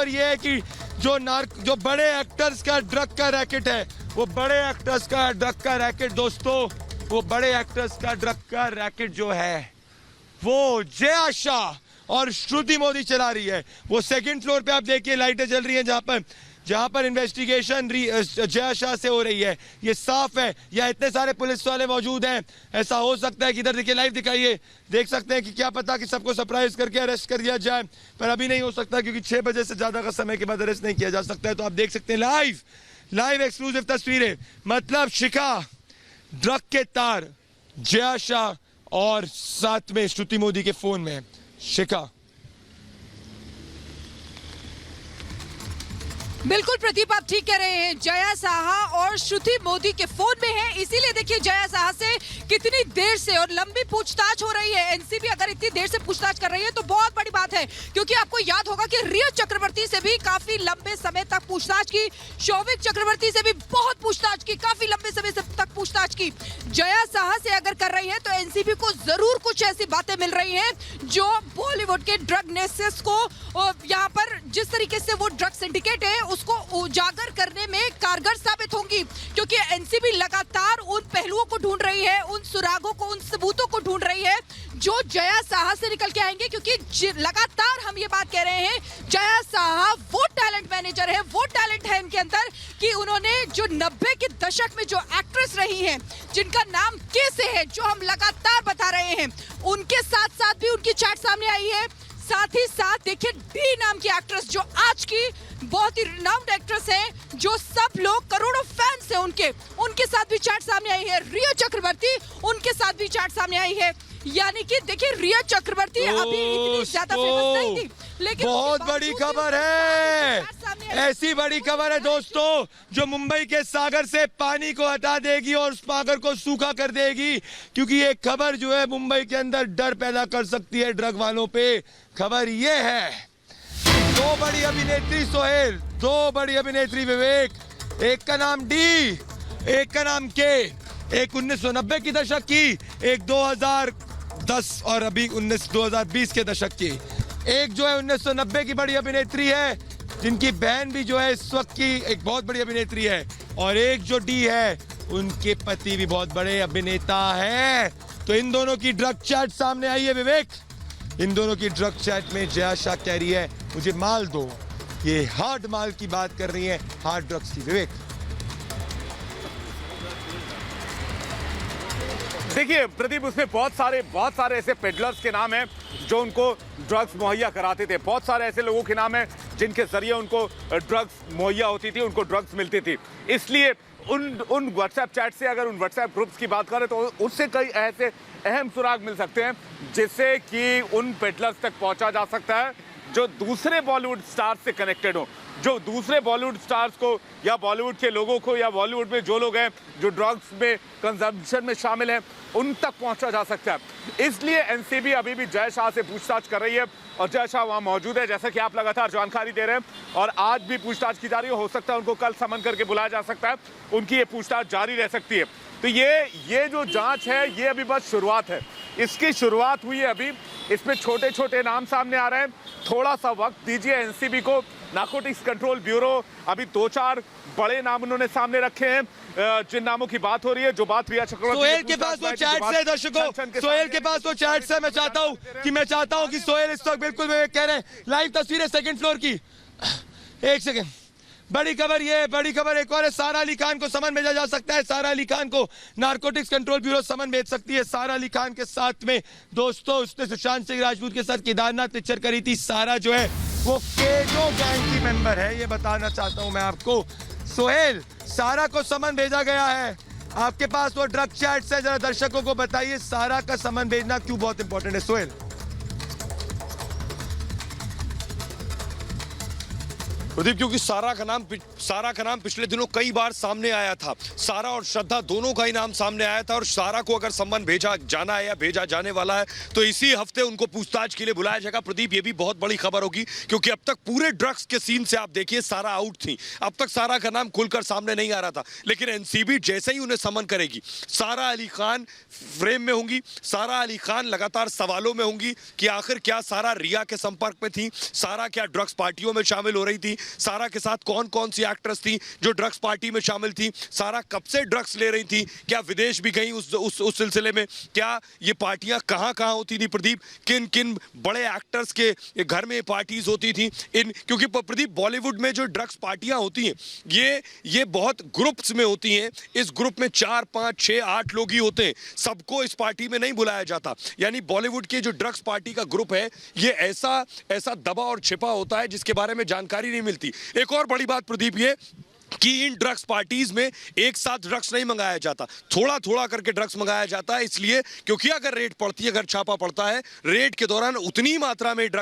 खबर ये है कि जो बड़े एक्टर्स का ड्रग का रैकेट है, वो बड़े एक्टर्स का ड्रग का रैकेट दोस्तों, वो बड़े एक्टर्स का ड्रग का रैकेट जो है वो जया शाह और श्रुति मोदी चला रही है। वो सेकंड फ्लोर पे आप देखिए लाइटें जल रही हैं जहां पर इन्वेस्टिगेशन जया शाह से हो रही है। ये साफ है, यहाँ इतने सारे पुलिस वाले मौजूद हैं। ऐसा हो सकता है कि इधर देखिए, लाइव दिखाइए, देख सकते हैं कि क्या पता कि सबको सरप्राइज करके अरेस्ट कर दिया जाए, पर अभी नहीं हो सकता क्योंकि 6 बजे से ज्यादा का समय के बाद अरेस्ट नहीं किया जा सकता है। तो आप देख सकते हैं लाइव एक्सक्लूसिव तस्वीरें, मतलब शिखा, ड्रग के तार, जया शाह और साथ में श्रुति मोदी के फोन में। शिखा। बिल्कुल प्रदीप, आप ठीक कह रहे हैं। जया साहा और श्रुति मोदी के फोन में है, इसीलिए देखिए जया साहा से कितनी देर से और लंबी पूछताछ हो रही है। एनसीबी अगर इतनी देर से पूछताछ कर रही है तो बहुत बड़ी बात है, क्योंकि आपको याद होगा कि रिया चक्रवर्ती से भी काफी लंबे समय तक पूछताछ की, शौविक चक्रवर्ती से भी बहुत पूछताछ की, काफी लंबे समय तक पूछताछ की। जया साहा से अगर कर रही है तो एनसीबी को जरूर कुछ ऐसी बातें मिल रही है जो बॉलीवुड के ड्रग नेक्सस को, यहाँ पर जिस तरीके से वो ड्रग सिंडिकेट है उसको उजागर करने में कारगर साबित होंगी, क्योंकि एनसीबी लगातार उन पहलुओं को ढूंढ रही है, उन सुरागों को, उन सबूतों को ढूंढ रही है जो जया साहा से निकल के आएंगे। क्योंकि लगातार हम ये बात कह रहे हैं, जया साहा वो टैलेंट मैनेजर है, वो टैलेंट है इनके अंदर कि उन्होंने जो 90 के दशक में जो एक्ट्रेस रही हैं, जिनका नाम के से है, जो हम लगातार बता रहे हैं, उनके साथ साथ भी उनकी चैट सामने आई है। साथ ही साथ देखिए डी नाम की एक्ट्रेस, जो आज की बहुत ही रिनाउंड एक्ट्रेस है, जो सब लोग करोड़ों फैंस हैं उनके साथ भी चैट सामने आई है। रिया चक्रवर्ती, उनके साथ भी चैट सामने आई है। यानी कि देखिए रिया चक्रवर्ती अभी इतनी ज्यादा फेमस नहीं थी, लेकिन बहुत बड़ी खबर है, ऐसी बड़ी खबर है दोस्तों जो मुंबई के सागर से पानी को हटा देगी और उस सागर को सूखा कर देगी, क्योंकि ये खबर जो है मुंबई के अंदर डर पैदा कर सकती है ड्रग वालों पे। खबर ये है, 2 बड़ी अभिनेत्री सोहेल, 2 बड़ी अभिनेत्री विवेक, एक का नाम डी, एक का नाम के, एक 1990 की दशक की, एक 2010 और अभी 2020 के दशक की। एक जो है 1990 की बड़ी अभिनेत्री है, जिनकी बहन भी जो है इस वक्त की एक बहुत बड़ी अभिनेत्री है, और एक जो डी है उनके पति भी बहुत बड़े अभिनेता हैं। तो इन दोनों की ड्रग चैट सामने आई है विवेक, इन दोनों की ड्रग चैट में जया शाह कह रही है मुझे माल दो, ये हार्ड माल की बात कर रही है, हार्ड ड्रग्स की। विवेक देखिए प्रदीप, उसमें बहुत सारे ऐसे पेडलर्स के नाम हैं जो उनको ड्रग्स मुहैया कराते थे, बहुत सारे ऐसे लोगों के नाम हैं जिनके जरिए उनको ड्रग्स मुहैया होती थी, उनको ड्रग्स मिलती थी। इसलिए उन व्हाट्सएप चैट से, अगर उन व्हाट्सएप ग्रुप्स की बात करें तो उससे कई ऐसे अहम सुराग मिल सकते हैं जिससे कि उन पेडलर्स तक पहुंचा जा सकता है जो दूसरे बॉलीवुड स्टार्स से कनेक्टेड हो, जो दूसरे बॉलीवुड स्टार्स को या बॉलीवुड के लोगों को या बॉलीवुड में जो लोग हैं जो ड्रग्स में कंजम्पशन में शामिल हैं, उन तक पहुंचा जा सकता है। इसलिए एनसीबी अभी भी जय शाह से पूछताछ कर रही है और जय शाह वहां मौजूद है, जैसा कि आप लगातार जानकारी दे रहे हैं, और आज भी पूछताछ की जा रही है। हो सकता है उनको कल समन करके बुलाया जा सकता है, उनकी ये पूछताछ जारी रह सकती है। तो ये जो जांच है ये अभी बस शुरुआत है, इसकी शुरुआत हुई है अभी, इसमें छोटे छोटे नाम सामने आ रहे हैं। थोड़ा सा वक्त दीजिए एनसीबी को। नारकोटिक्स कंट्रोल ब्यूरो अभी 2-4 बड़े नाम उन्होंने सामने रखे हैं, जिन नामों की बात हो रही है, जो बात रिया चक्रवर्ती, सोहेल के पास वो चैट है दर्शकों, सोहेल के पास वो चैट है। मैं चाहता हूं कि सोहेल इस वक्त बिल्कुल कह रहे हैं, लाइव तस्वीरें सेकंड फ्लोर की, एक सेकंड, बड़ी खबर ये, बड़ी खबर एक और है, सारा अली खान को समन भेजा जा सकता है। सारा अली खान को नारकोटिक्स कंट्रोल ब्यूरो समन भेज सकती है। सारा अली खान के साथ में दोस्तों उसने सुशांत सिंह राजपूत के साथ केदारनाथ पिक्चर करी थी। सारा जो है वो केजो गैंग की मेंबर है, ये बताना चाहता हूं मैं आपको। सोहेल, सारा को समन भेजा गया है, आपके पास वो ड्रग चैट्स है, जरा दर्शकों को बताइए सारा का समन भेजना क्यों बहुत इंपॉर्टेंट है। सोहेल प्रदीप, क्योंकि सारा का नाम पिछले दिनों कई बार सामने आया था। सारा और श्रद्धा दोनों का ही नाम सामने आया था और सारा को अगर सम्मन भेजा जाना है या भेजा जाने वाला है तो इसी हफ्ते उनको पूछताछ के लिए बुलाया जाएगा। प्रदीप, ये भी बहुत बड़ी खबर होगी क्योंकि अब तक पूरे ड्रग्स के सीन से आप देखिए सारा आउट थी। अब तक सारा का नाम खुलकर सामने नहीं आ रहा था, लेकिन एनसीबी जैसे ही उन्हें समन करेगी, सारा अली खान फ्रेम में होंगी। सारा अली खान लगातार सवालों में होंगी कि आखिर क्या सारा रिया के संपर्क में थी, सारा क्या ड्रग्स पार्टियों में शामिल हो रही थी, सारा के साथ कौन कौन सी एक्ट्रेस थी जो ड्रग्स पार्टी में शामिल थी, सारा कब से ड्रग्स ले रही थी, क्या विदेश भी गई उस सिलसिले में, क्या ये पार्टियां कहां कहां होती थी प्रदीप, किन किन बड़े एक्टर्स के घर में पार्टीज होती थी इन, क्योंकि प्रदीप बॉलीवुड में जो ड्रग्स पार्टियां होती हैं ये बहुत ग्रुप्स में होती हैं। इस ग्रुप में 4, 5, 6, 8 लोग ही होते हैं, सबको इस पार्टी में नहीं बुलाया जाता। यानी बॉलीवुड के जो ड्रग्स पार्टी का ग्रुप है ये ऐसा दबा और छिपा होता है जिसके बारे में जानकारी नहीं मिलती। एक और बड़ी बात प्रदीप ये कि इन ड्रग्स पार्टीज में एक साथ ड्रग्स नहीं मंगाया जाता, थोड़ा थोड़ा करके ड्रग्स मंगाया जाता है, इसलिए क्योंकि अगर रेड पड़ती है, अगर छापा पड़ता है, रेड के दौरान उतनी मात्रा में ड्रग